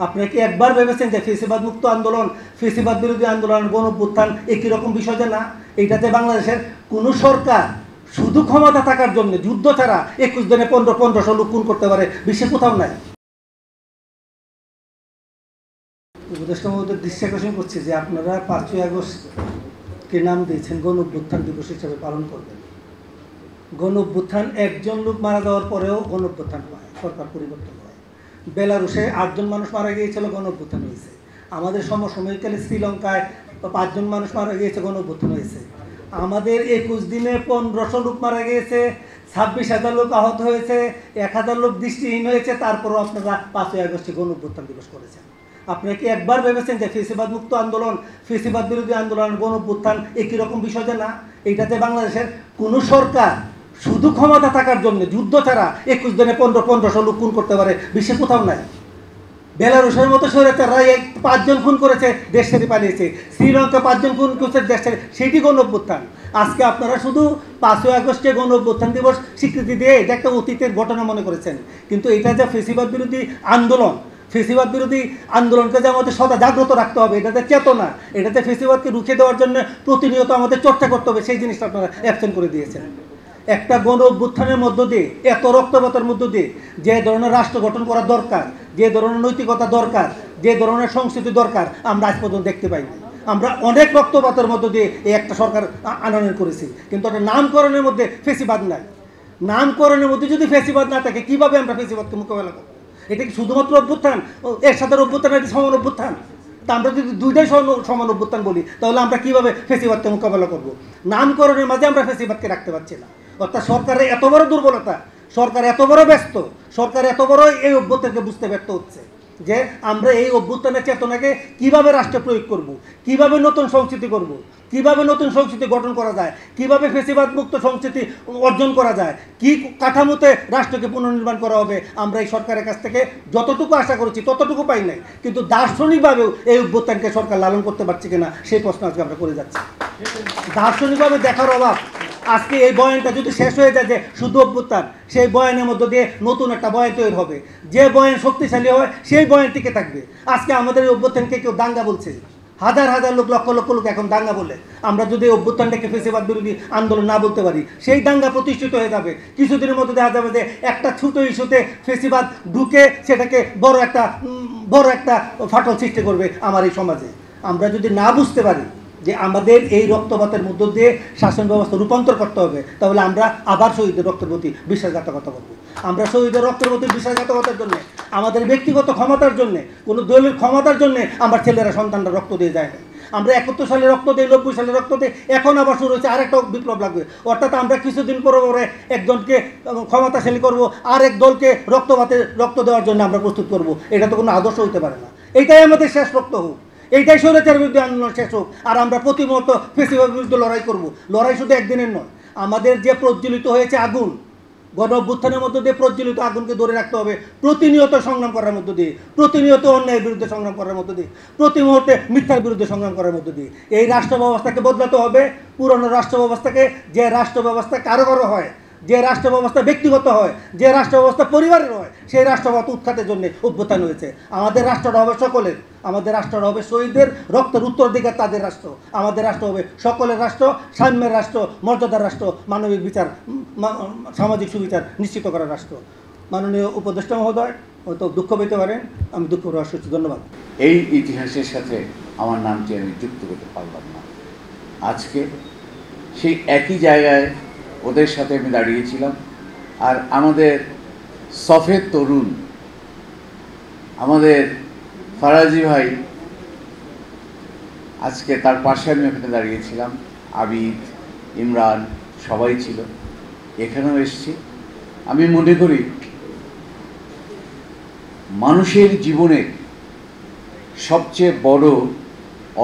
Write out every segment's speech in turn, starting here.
আপনারা কি একবার ভেবেছেন যে ফেসিবাদ মুক্ত আন্দোলন, ফেসিবাদ বিরোধী আন্দোলন, গণ অভ্যুত্থান একই রকম বিষয় যে না? এইটাতে বাংলাদেশের কোনো সরকার শুধু ক্ষমতা থাকার জন্য যুদ্ধ ছাড়া 21 দিনে 1500 লোক খুন করতে পারে, বিশ্বে কোথাও নাই। উপদেষ্টা মহোদয় দৃষ্টি আকর্ষণ করছে যে আপনারা 5ই আগস্টকে নাম দিয়েছেন গণ অভ্যুত্থান দিবস হিসেবে পালন করবেন। গণ অভ্যুত্থান, একজন লোক মারা যাওয়ার পরেও গণ অভ্যুত্থান হয়, সরকার পরিবর্তন হয়। বেলারুশে 8 জন মানুষ মারা গিয়েছিল, গণ অভ্যুত্থান হয়েছে। আমাদের সমসাময়িককালে শ্রীলঙ্কায় 5 জন মানুষ মারা গিয়েছে, গণ অভ্যুত্থান হয়েছে। আমাদের 21 দিনে 1500 লোক মারা গিয়েছে, 26,000 লোক আহত হয়েছে, 1000 লোক দৃষ্টিহীন হয়েছে, তারপরও আপনারা 5ই আগস্টে গণ অভ্যুত্থান দিবস করেছেন। আপনারা কি একবার ভেবেছেন যে ফেসিবাদ মুক্ত আন্দোলন, ফেসিবাদ বিরোধী আন্দোলন, গণ অভ্যুত্থান একই রকম বিষয় যে না? এইটাতে বাংলাদেশের কোনো সরকার শুধু ক্ষমতা থাকার জন্য যুদ্ধ ছাড়া 21 দিনে 1500 লোক খুন করতে পারে, বিশ্বে কোথাও নাই। বেলারুশের মতো স্বৈরাচাররা 5 জন খুন করেছে, দেশ ছেড়ে পালিয়েছে। শ্রীলঙ্কা 5 জন খুন করেছে, দেশ ছেড়ে, সেটি গণ অভ্যুত্থান। আজকে আপনারা শুধু 5ই আগস্টে গণ অভ্যুত্থান দিবস স্বীকৃতি দিয়ে এটা একটা অতীতের ঘটনা মনে করেছেন, কিন্তু এটা যে ফেসিবাদ বিরোধী আন্দোলন, ফেসিবাদ বিরোধী আন্দোলনকে যে আমাদের সদা জাগ্রত রাখতে হবে, এটাতে চেতনা, এটাতে ফেসিবাদকে রুখে দেওয়ার জন্য প্রতিনিয়ত আমাদের চর্চা করতে হবে, সেই জিনিসটা আপনারা অ্যাবসেন্ট করে দিয়েছেন। একটা গণ অভ্যুত্থানের মধ্য দিয়ে, এত রক্তপাতের মধ্য দিয়ে যে ধরনের রাষ্ট্র গঠন করা দরকার, যে ধরনের নৈতিকতা দরকার, যে ধরনের সংস্কৃতি দরকার, আমরা আজ পর্যন্ত দেখতে পাইনি। আমরা অনেক রক্তপাতের মধ্য দিয়ে এই একটা সরকার আনয়ন করেছি, কিন্তু একটা নামকরণের মধ্যে ফেসিবাদ নাই। নামকরণের মধ্যে যদি ফেসিবাদ না থাকে, কীভাবে আমরা ফেসিবাদকে মোকাবেলা করব? এটা কি শুধুমাত্র অভ্যুত্থান, এর সাথে অভ্যুত্থান, এটি সমান অভ্যুত্থান? তা আমরা যদি দুইটাই সমান অভ্যুত্থান বলি, তাহলে আমরা কীভাবে ফেসিবাদকে মোকাবেলা করব? নামকরণের মাঝে আমরা ফেসিবাদকে রাখতে পারছি না। অর্থাৎ সরকারের এত বড় দুর্বলতা, সরকার এত বড় ব্যস্ত, সরকার এত বড় এই অভ্যুত্থানকে বুঝতে ব্যর্থ হচ্ছে যে আমরা এই অভ্যুত্থানের চেতনাকে কিভাবে রাষ্ট্রে প্রয়োগ করব, কিভাবে নতুন সংস্কৃতি করব, কিভাবে নতুন সংস্কৃতি গঠন করা যায়, কিভাবে ফেসিবাদ মুক্ত সংস্কৃতি অর্জন করা যায়, কি কাঠামোতে রাষ্ট্রকে পুনর্নির্মাণ করা হবে। আমরা এই সরকারের কাছ থেকে যতটুকু আশা করেছি ততটুকু পাই নাই, কিন্তু দার্শনিকভাবেও এই অভ্যুত্থানকে সরকার লালন করতে পারছে কিনা সেই প্রশ্ন আজকে আমরা করে যাচ্ছি। দার্শনিকভাবে দেখার অভাব। আজকে এই বয়ানটা যদি শেষ হয়ে যায় যে শুধু অভ্যুত্থান, সেই বয়ানের মধ্য দিয়ে নতুন একটা বয়ান তৈরি হবে, যে বয়ান শক্তিশালী হয় সেই বয়ান টিকে থাকবে। আজকে আমাদের এই অভ্যুত্থানকে কেউ দাঙ্গা বলছে, হাজার হাজার লোক, লক্ষ লক্ষ লোক এখন দাঙ্গা বলে। আমরা যদি অভ্যুত্থানটাকে ফেসিবাদ বিরোধী আন্দোলন না বলতে পারি, সেই দাঙ্গা প্রতিষ্ঠিত হয়ে যাবে। কিছুদিনের মধ্যে দেখা যাবে যে একটা ছোটো ইস্যুতে ফেসিবাদ ঢুকে সেটাকে বড় একটা ফাটল সৃষ্টি করবে আমার এই সমাজে। আমরা যদি না বুঝতে পারি যে আমাদের এই রক্তপাতের মধ্য দিয়ে শাসন ব্যবস্থা রূপান্তর করতে হবে, তাহলে আমরা আবার শহীদের রক্তের প্রতি বিশ্বাসঘাতকতা করব। আমরা শহীদের রক্তের প্রতি বিশ্বাসঘাতকতার জন্য, আমাদের ব্যক্তিগত ক্ষমতার জন্য, কোনো দলের ক্ষমতার জন্য আমার ছেলেরা সন্তানরা রক্ত দিয়ে যায় না। আমরা 71 সালে রক্ত দিই, 90 সালে রক্ত দিই, এখন আবার শুরু হচ্ছে আরেকটা বিপ্লব লাগবে। অর্থাৎ আমরা কিছুদিন পরে একজনকে ক্ষমতাশালী করব, আর এক দলকে রক্ত দেওয়ার জন্য আমরা প্রস্তুত করব। এটা তো কোনো আদর্শ হতে পারে না। এইটাই আমাদের শেষ রক্ত হোক, এইটাই স্বৈরাচারের বিরুদ্ধে আন্দোলন শেষ হোক, আর আমরা প্রতি মুহূর্ত ফেসিবাদের বিরুদ্ধে লড়াই করব। লড়াই শুধু একদিনের নয়, আমাদের যে প্রজ্বলিত হয়েছে আগুন, গণ অভ্যুত্থানের মধ্য দিয়ে প্রজ্বলিত আগুনকে ধরে রাখতে হবে, প্রতিনিয়ত সংগ্রাম করার মধ্য দিয়ে, প্রতিনিয়ত অন্যায়ের বিরুদ্ধে সংগ্রাম করার মধ্য দিয়ে, প্রতি মুহূর্তে মিথ্যার বিরুদ্ধে সংগ্রাম করার মধ্য দিয়ে এই রাষ্ট্র ব্যবস্থাকে বদলাতে হবে। পুরনো রাষ্ট্র ব্যবস্থাকে, যে রাষ্ট্র ব্যবস্থা কারো হয়, যে রাষ্ট্র ব্যবস্থা ব্যক্তিগত হয়, যে রাষ্ট্র ব্যবস্থা পরিবারের হয়, সেই রাষ্ট্র ব্যবস্থা উৎখাতের জন্য অভ্যুত্থান হয়েছে। আমাদের রাষ্ট্রটা হবে সকলের, আমাদের রাষ্ট্রটা হবে শহীদদের রক্তের উত্তরাধিকার তাদের রাষ্ট্র। আমাদের রাষ্ট্র হবে সকলের রাষ্ট্র, সাম্যের রাষ্ট্র, মর্যাদার রাষ্ট্র, মানবিক বিচার, সামাজিক সুবিচার নিশ্চিত করার রাষ্ট্র। মাননীয় উপদেষ্টা মহোদয় হয়তো দুঃখ পেতে পারেন, আমি দুঃখ প্রকাশ করছি। ধন্যবাদ। এই ইতিহাসের সাথে আমার নামটি আমি যুক্ত করতে পারলাম না। আজকে সেই একই জায়গায় ওদের সাথে আমি দাঁড়িয়েছিলাম, আর আমাদের সফেদ তরুণ, আমাদের ফারাজি ভাই, আজকে তার পাশে আমি ওখানে দাঁড়িয়েছিলাম। আবিদ, ইমরান সবাই ছিল, এখানেও এসেছি। আমি মনে করি মানুষের জীবনে সবচেয়ে বড়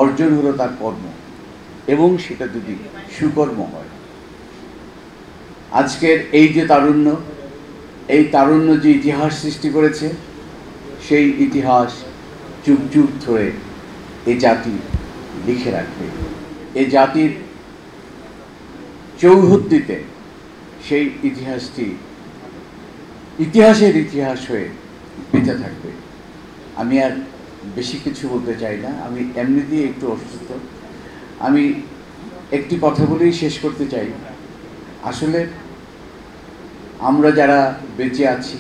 অর্জন হলো তার কর্ম, এবং সেটা যদি সুকর্ম হয়। আজকের এই যে তারুণ্য, এই তারুণ্য যে ইতিহাস সৃষ্টি করেছে, সেই ইতিহাস যুগ যুগ ধরে এ জাতি লিখে রাখবে। এ জাতির চৌহদ্দিতে সেই ইতিহাসটি ইতিহাসের ইতিহাস হয়ে বেঁচে থাকবে। আমি আর বেশি কিছু বলতে চাই না, আমি এমনিতেই একটু অসুস্থ। আমি একটি কথা বলেই শেষ করতে চাই। আসলে আমরা যারা বেঁচে আছি,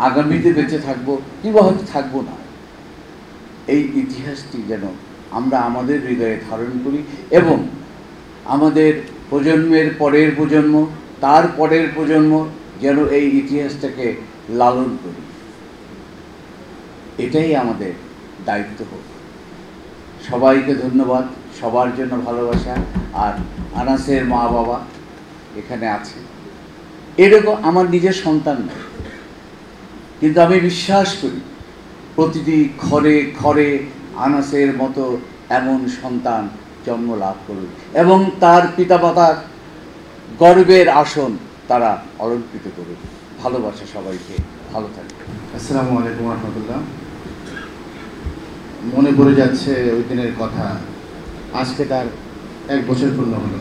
আগামীতে বেঁচে থাকবো কিংবা হয়তো থাকবো না, এই ইতিহাসটি যেন আমরা আমাদের হৃদয়ে ধারণ করি এবং আমাদের প্রজন্মের পরের প্রজন্ম, তার পরের প্রজন্ম যেন এই ইতিহাসটাকে লালন করি। এটাই আমাদের দায়িত্ব হোক। সবাইকে ধন্যবাদ, সবার জন্য ভালোবাসা। আর আনাসের মা বাবা এখানে আছে, এরকম আমার নিজের সন্তান নয়, কিন্তু আমি বিশ্বাস করি প্রতিটি ঘরে ঘরে আনাসের মতো এমন সন্তান জন্ম লাভ করবে এবং তার পিতামাতার গর্বের আসন তারা অলঙ্কৃত করবে। ভালোবাসা সবাইকে, ভালো থাকবে। আসসালামু আলাইকুম রহমতুল্লাহ। মনে পড়ে যাচ্ছে ওই দিনের কথা। আজকে তার 1 বছর পূর্ণ হলো।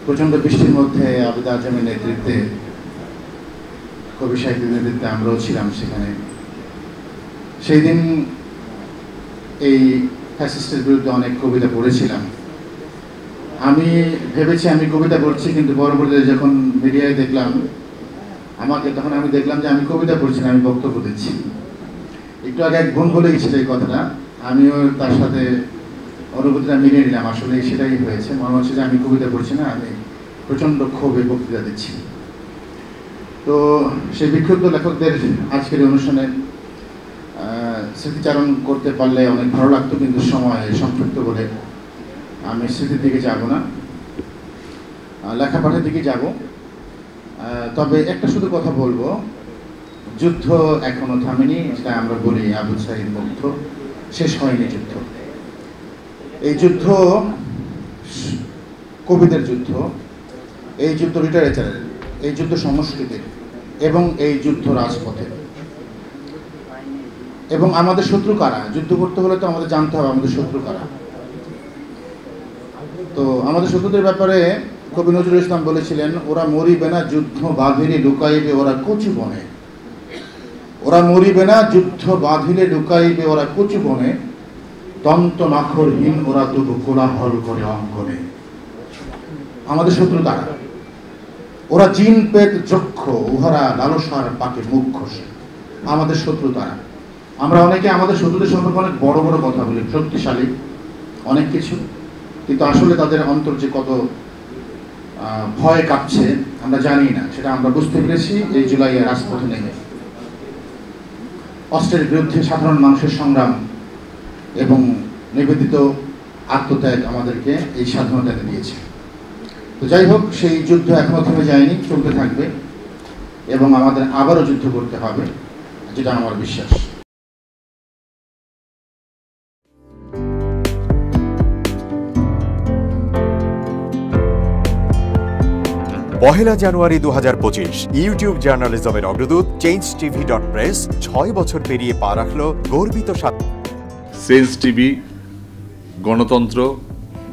প্রচণ্ড বৃষ্টির মধ্যে আবিদ আজমের নেতৃত্বে, কবি সাহিত্যের নেতৃত্বে আমরাও ছিলাম সেখানে। সেই দিন এই ফ্যাসিস্টের বিরুদ্ধে অনেক কবিতা পড়েছিলাম। আমি ভেবেছি আমি কবিতা পড়ছি, কিন্তু পরবর্তীতে যখন মিডিয়ায় দেখলাম তখন আমি দেখলাম যে আমি কবিতা পড়ছি না, আমি বক্তব্য দিচ্ছি। একটু আগে এক বোন বলে গেছিল এই কথাটা, আমিও তার সাথে অনুভূতিটা মিলিয়ে নিলাম। আসলে সেটাই হয়েছে, মনে হচ্ছে যে আমি কবিতা পড়ছি না, আমি প্রচণ্ড ক্ষোভে বক্তৃতা দিচ্ছি। তো সেই বিক্ষুব্ধ লেখকদের আজকের অনুষ্ঠানে স্মৃতিচারণ করতে পারলে অনেক ভালো লাগতো, কিন্তু সময় সংক্ষিপ্ত বলে আমি স্মৃতির দিকে যাব না, লেখাপাঠের দিকে যাব। তবে একটা শুধু কথা বলবো, যুদ্ধ এখনো থামেনি, যেটা আমরা বলি আবু সাঈদ মুগ্ধ, শেষ হয়নি যুদ্ধ। এই যুদ্ধ কবিদের যুদ্ধ, এই যুদ্ধ লিটারেচারের, এই যুদ্ধ সংস্কৃতির এবং এই যুদ্ধ রাজপথের। এবং আমাদের শত্রু কারা? যুদ্ধ করতে হলে তো আমাদের জানতে হবে আমাদের শত্রু কারা। তো আমাদের শত্রুদের ব্যাপারে কবি নজরুল ইসলাম বলেছিলেন, ওরা মরিবে না যুদ্ধ বাঁধিলে লুকাইবে ওরা কচু বনে। ওরা মরিবে না যুদ্ধ বাঁধিলে লুকাইবে ওরা কচু বনে, দন্ত নাখরহীন ওরা তবু কোলাহল করে অঙ্গনে। আমাদের শত্রু তারা, ওরা জিন পেট যক্ষ, উহারা লালসার পাকে মুখ ঘষে। আমাদের শত্রু তারা। আমরা অনেকে আমাদের শত্রুদের সম্পর্কে অনেক বড় বড় কথা বলি, শক্তিশালী অনেক কিছু, কিন্তু আসলে তাদের অন্তর যে কত ভয় কাঁপছে আমরা জানি না। সেটা আমরা বুঝতে পেরেছি এই জুলাইয়ে রাজপথে নেমে। অস্ত্রের বিরুদ্ধে সাধারণ মানুষের সংগ্রাম এবং নিবেদিত আত্মত্যাগ আমাদেরকে এই স্বাধীনতা দিয়েছে। তো যাই হোক, সেই যুদ্ধ এখনো থেমে যায়নি, চলতে থাকবে এবং আমাদের আবারও যুদ্ধ করতে হবে, যেটা আমার বিশ্বাস। পহেলা জানুয়ারি 2025 ইউটিউব জার্নালিজমের অগ্রদূত changeTV.press 6 বছর পেরিয়ে পা রাখল গর্বিত চেঞ্জ টিভি গণতন্ত্র,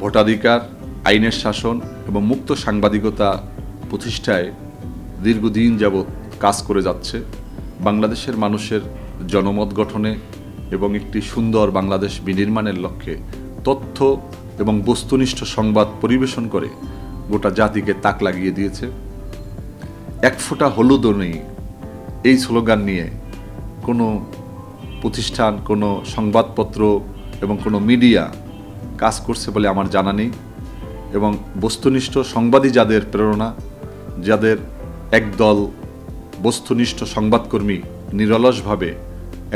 ভোটাধিকার, আইনের শাসন এবং মুক্ত সাংবাদিকতা প্রতিষ্ঠায় দীর্ঘদিন যাবৎ কাজ করে যাচ্ছে। বাংলাদেশের মানুষের জনমত গঠনে এবং একটি সুন্দর বাংলাদেশ বিনির্মাণের লক্ষ্যে তথ্য এবং বস্তুনিষ্ঠ সংবাদ পরিবেশন করে গোটা জাতিকে তাক লাগিয়ে দিয়েছে। এক ফোঁটা হলুদও নেই এই স্লোগান নিয়ে কোনো প্রতিষ্ঠান, কোনো সংবাদপত্র এবং কোনো মিডিয়া কাজ করছে বলে আমার জানা নেই। এবং বস্তুনিষ্ঠ সংবাদই যাদের প্রেরণা, যাদের একদল বস্তুনিষ্ঠ সংবাদকর্মী নিরলসভাবে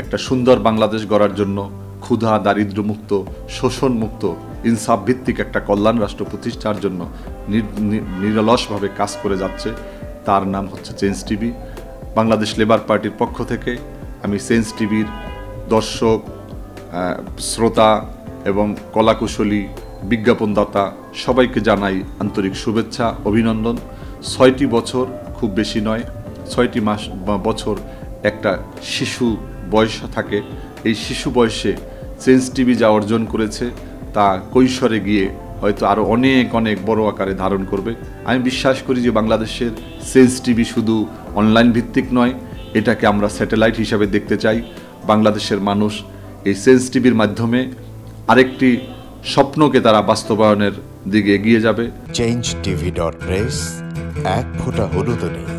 একটা সুন্দর বাংলাদেশ গড়ার জন্য ক্ষুধা, দারিদ্র্যমুক্ত, শোষণমুক্ত, ইনসাফ ভিত্তিক একটা কল্যাণ রাষ্ট্র প্রতিষ্ঠার জন্য নিরলসভাবে কাজ করে যাচ্ছে, তার নাম হচ্ছে চেঞ্জ টিভি। বাংলাদেশ লেবার পার্টির পক্ষ থেকে আমি চেঞ্জ টিভির দর্শক, শ্রোতা এবং কলাকুশলী, বিজ্ঞাপনদাতা সবাইকে জানাই আন্তরিক শুভেচ্ছা, অভিনন্দন। 6টি বছর খুব বেশি নয়, 6টি মাস বা বছর একটা শিশু বয়স থাকে। এই শিশু বয়সে চেঞ্জ টিভি যা অর্জন করেছে তা কৈশোরে গিয়ে হয়তো আরও অনেক অনেক বড় আকারে ধারণ করবে। আমি বিশ্বাস করি যে বাংলাদেশের চেঞ্জ টিভি শুধু অনলাইন ভিত্তিক নয়, এটাকে আমরা স্যাটেলাইট হিসাবে দেখতে চাই। বাংলাদেশের মানুষ এই সেন্স টিভির মাধ্যমে আরেকটি স্বপ্নকে তারা বাস্তবায়নের দিকে এগিয়ে যাবে। changetv.press, এক ফোঁটা হলুদ নেই।